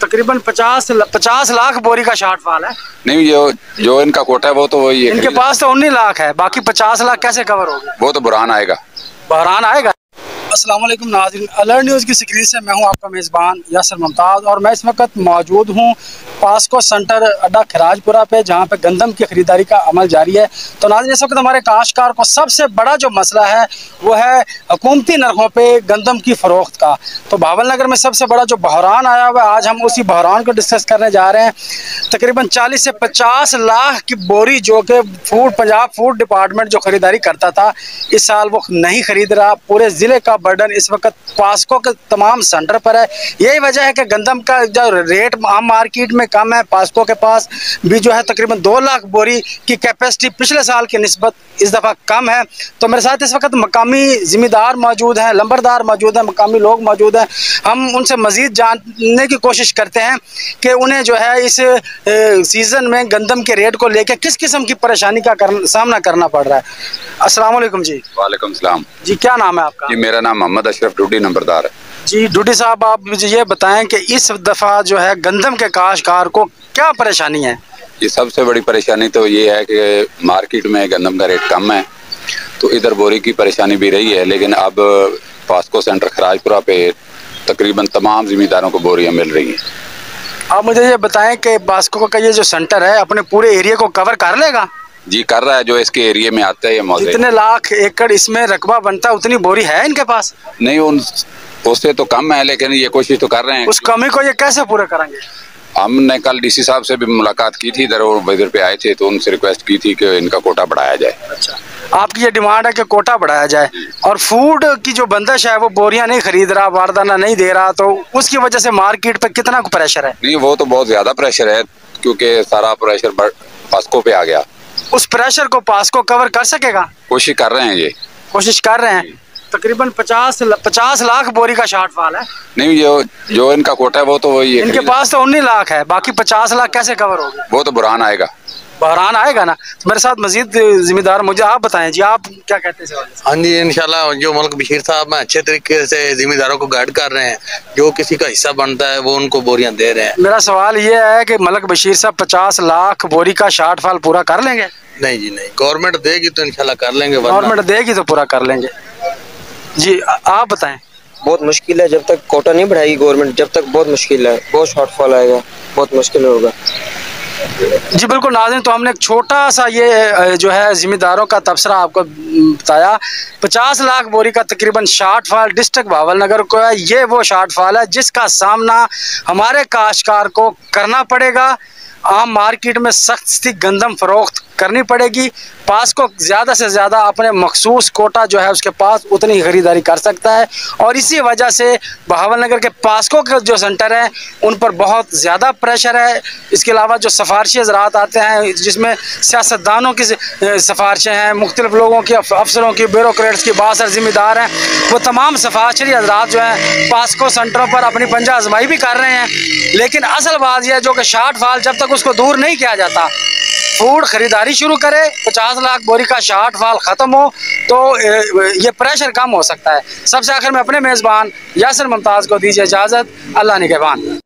तकरीबन 50 लाख बोरी का शॉर्टफॉल है। नहीं, जो इनका कोटा है वो तो वही है। इनके पास तो 19 लाख है, बाकी 50 लाख कैसे कवर होगा? वो तो बुरहान आएगा। बहरान आएगा। अस्सलाम वालेकुम नाज़रीन, अलर्ट न्यूज़ की स्क्रीन से मैं हूं आपका मेज़बान यासर मुमताज़ और मैं इस वक्त मौजूद हूं पास्को सेंटर अड्डा खराजपुरा पे, जहां पे गंदम की ख़रीदारी का अमल जारी है। तो नाज़रीन, इस वक्त हमारे काश्तकार को सबसे बड़ा जो मसला है वो है हुकूमती नरखों पे गंदम की फ़रोख्त का। तो भावल नगर में सबसे बड़ा जो बहरान आया हुआ है, आज हम उसी बहरान को डिस्कस करने जा रहे हैं। तकरीबन 40 से 50 लाख की बोरी जो कि पंजाब फूड डिपार्टमेंट जो ख़रीदारी करता था, इस साल वो नहीं ख़रीद रहा। पूरे ज़िले का बर्डन इस वक्त पास्को के तमाम सेंटर पर है। यही वजह है कि गंदम का जो रेट आम मार्केट में कम है, पास्को के पास भी जो है तकरीबन 2 लाख बोरी की कैपेसिटी पिछले साल की निस्बत इस दफ़ा कम है। तो मेरे साथ इस वक्त मकामी ज़िम्मेदार मौजूद हैं, लंबरदार मौजूद हैं, मकामी लोग मौजूद हैं। हम उनसे मज़ीद जानने की कोशिश करते हैं कि उन्हें जो है इस सीज़न में गंदम के रेट को लेकर किस किस्म की परेशानी का सामना करना पड़ रहा है। अस्सलाम वालेकुम जी। वालेकुम सलाम जी, क्या नाम है आपका? जी, मेरा नाम मोहम्मद अशरफ डूडी नंबरदार है। जी डूडी साहब, आप मुझे ये बताएं कि इस दफ़ा जो है गंदम के काश्तकार को क्या परेशानी है? ये सबसे बड़ी परेशानी तो ये है कि मार्केट में गंदम का रेट कम है, तो इधर बोरी की परेशानी भी रही है। लेकिन अब पास्को सेंटर खराजपुरा पे तकरीबन तमाम ज़िम्मेदारों को बोरियां मिल रही हैं। आप मुझे ये बताएं कि पास्को का ये जो सेंटर है अपने पूरे एरिया को कवर कर लेगा? जी, कर रहा है। जो इसके एरिया में आता है ये मौजूद। जितने लाख एकड़ इसमें रकबा बनता है उतनी बोरी है इनके पास? नहीं, उससे तो कम है, लेकिन ये कोशिश तो कर रहे हैं। उस कमी को ये कैसे पूरा करेंगे? हमने कल डीसी साहब से भी मुलाकात की थी, इधर पे आए थे, तो उनसे रिक्वेस्ट की थी कि इनका कोटा बढ़ाया जाए। अच्छा, आपकी ये डिमांड है कि कोटा बढ़ाया जाए। और फूड की जो बंदिश है वो बोरियां नहीं खरीद रहा, वारदाना नहीं दे रहा, तो उसकी वजह से मार्केट पे कितना प्रेशर है? नहीं, वो तो बहुत ज्यादा प्रेशर है, क्योंकि सारा प्रेशर पास्को पे आ गया। उस प्रेशर को पास्को कवर कर सकेगा? कोशिश कर रहे हैं, ये कोशिश कर रहे हैं। तकरीबन 50 लाख बोरी का शॉर्टफॉल है। नहीं, जो इनका कोटा है वो तो वही है। इनके पास तो 19 लाख है, बाकी 50 लाख कैसे कवर होगा? वो तो बुरहान आएगा। बहरान आएगा ना। तो मेरे साथ मजीद जिम्मेदार मुझे आप बताएं जी, आप क्या कहते हैं? हाँ जी, इंशाल्लाह जो मलक बशीर साहब हैं अच्छे तरीके से जिम्मेदारों को गाइड कर रहे हैं, जो किसी का हिस्सा बनता है वो उनको बोरियां दे रहे हैं। मेरा सवाल ये है कि मलक बशीर साहब 50 लाख बोरी का शॉर्टफॉल पूरा कर लेंगे? नहीं जी नहीं, गवर्नमेंट देगी तो इंशाल्लाह कर लेंगे। गवर्नमेंट देगी तो पूरा कर लेंगे। जी आप बताएं। बहुत मुश्किल है, जब तक कोटा नहीं बढ़ाएगी गवर्नमेंट, जब तक बहुत मुश्किल है, बहुत शॉर्टफॉल आएगा, बहुत मुश्किल होगा। जी बिल्कुल नाज़रीन, तो हमने एक छोटा सा ये जो है ज़िम्मेदारों का तबसरा आपको बताया। 50 लाख बोरी का तकरीबन शॉर्टफॉल डिस्ट्रिक्ट भावल नगर को है। ये वो शॉर्टफॉल है जिसका सामना हमारे काश्तकार को करना पड़ेगा। आम मार्केट में सख्त गंदम फरोख्त करनी पड़ेगी। पास्को ज़्यादा से ज़्यादा अपने मखसूस कोटा जो है उसके पास उतनी ही ख़रीदारी कर सकता है, और इसी वजह से बहावल नगर के पास्को के जो सेंटर हैं उन पर बहुत ज़्यादा प्रेशर है। इसके अलावा जो सफारशी हज़रात आते हैं, जिसमें सियासतदानों की सिफारिशें हैं, मुख्तलिफ लोगों की, अफसरों की, ब्यूरोक्रेट्स की बासर ज़िम्मेदार हैं, वो तमाम सफारशी हज़रात जो हैं पास्को सेंटरों पर अपनी पंजा आजमाई भी कर रहे हैं। लेकिन असल बात यह है जो कि शॉर्टफॉल जब तक उसको दूर नहीं किया जाता, फूड खरीदारी शुरू करे, 50 लाख बोरी का शॉर्टफॉल ख़त्म हो, तो ये प्रेशर कम हो सकता है। सबसे आखिर में अपने मेज़बान यासर मुमताज़ को दीजिए इजाज़त। अल्लाह निगहबान।